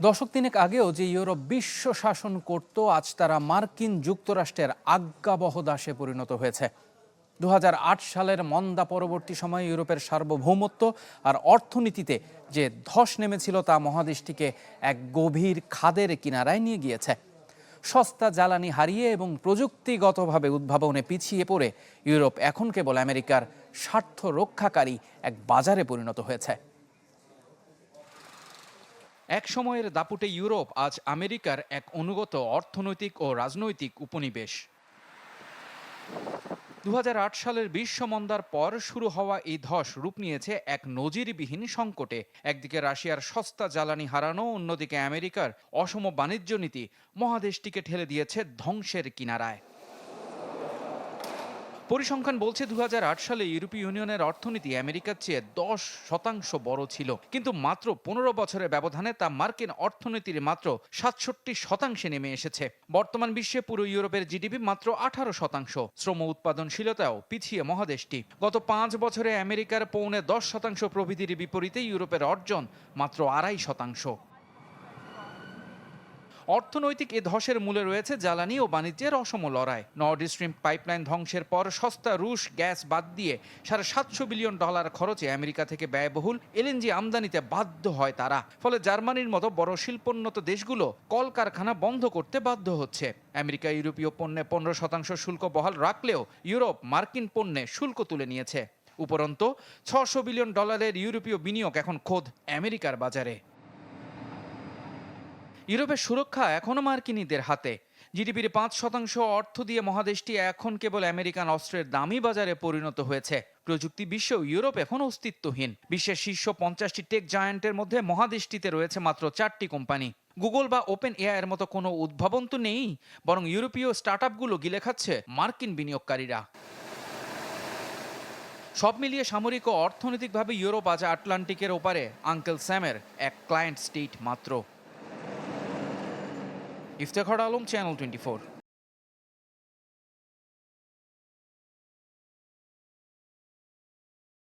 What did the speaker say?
দশক তিনেক আগেও যে ইউরোপ বিশ্ব শাসন করত, আজ তারা মার্কিন যুক্তরাষ্ট্রের আজ্ঞাবহ দাসে পরিণত হয়েছে। 2008 সালের মন্দা পরবর্তী সময়ে ইউরোপের সার্বভৌমত্ব আর অর্থনীতিতে যে ধস নেমেছিল তা মহাদেশটিকে এক গভীর খাদের কিনারায় নিয়ে গিয়েছে। সস্তা জ্বালানি হারিয়ে এবং প্রযুক্তিগতভাবে উদ্ভাবনে পিছিয়ে পড়ে ইউরোপ এখন কেবল আমেরিকার স্বার্থ রক্ষাকারী এক বাজারে পরিণত হয়েছে। এক সময়ের দাপুটে ইউরোপ আজ আমেরিকার এক অনুগত অর্থনৈতিক ও রাজনৈতিক উপনিবেশ। 2008 সালের বিশ্বমন্দার পর শুরু হওয়া এই ধস রূপ নিয়েছে এক নজিরবিহীন সংকটে। একদিকে রাশিয়ার সস্তা জ্বালানি হারানো, অন্যদিকে আমেরিকার অসম বাণিজ্য নীতি মহাদেশটিকে ঠেলে দিয়েছে ধ্বংসের কিনারায়। পরিসংখ্যান বলছে 2008 সালে ইউরোপীয় ইউনিয়নের অর্থনীতি আমেরিকার চেয়ে 10% বড় ছিল, কিন্তু মাত্র 15 বছরের ব্যবধানে তা মার্কিন অর্থনীতির মাত্র 67% নেমে এসেছে। বর্তমান বিশ্বে পুরো ইউরোপের জিডিপি মাত্র 18%। শ্রম উৎপাদনশীলতাও পিছিয়ে মহাদেশটি। গত 5 বছরে আমেরিকার 9.5% প্রবৃদ্ধির বিপরীতে ইউরোপের অর্জন মাত্র 2.5%। অর্থনৈতিক এ ধসের মূলে রয়েছে জ্বালানি ও বাণিজ্যের অসম লড়াই। নর্ড স্ট্রিম পাইপলাইন ধ্বংসের পর সস্তা রুশ গ্যাস বাদ দিয়ে $750 বিলিয়ন খরচে আমেরিকা থেকে ব্যয়বহুল এলএনজি আমদানিতে বাধ্য হয় তারা। ফলে জার্মানির মতো বড় শিল্পোন্নত দেশগুলো কলকারখানা বন্ধ করতে বাধ্য হচ্ছে। আমেরিকা ইউরোপীয় পণ্যে 15% শুল্ক বহাল রাখলেও ইউরোপ মার্কিন পণ্যে শুল্ক তুলে নিয়েছে। উপরন্তু $600 বিলিয়ন ইউরোপীয় বিনিয়োগ এখন খোদ আমেরিকার বাজারে। ইউরোপের সুরক্ষা এখনও মার্কিনীদের হাতে। জিডিপির 5% অর্থ দিয়ে মহাদেশটি এখন কেবল আমেরিকান অস্ত্রের দামি বাজারে পরিণত হয়েছে। প্রযুক্তি বিশ্বেও ইউরোপ এখন অস্তিত্বহীন। বিশ্বের শীর্ষ 50টি টেক জায়ান্টের মধ্যে মহাদেশটিতে রয়েছে মাত্র 4টি কোম্পানি। গুগল বা ওপেন এআই এর মতো কোনো উদ্ভাবন তো নেই, বরং ইউরোপীয় স্টার্টআপগুলো গিলে খাচ্ছে মার্কিন বিনিয়োগকারীরা। সব মিলিয়ে সামরিক ও অর্থনৈতিকভাবে ইউরোপ আজ আটলান্টিকের ওপারে আঙ্কেল স্যামের এক ক্লায়েন্ট স্টেট মাত্র। ইফতেখার আলম, চ্যানেল 24।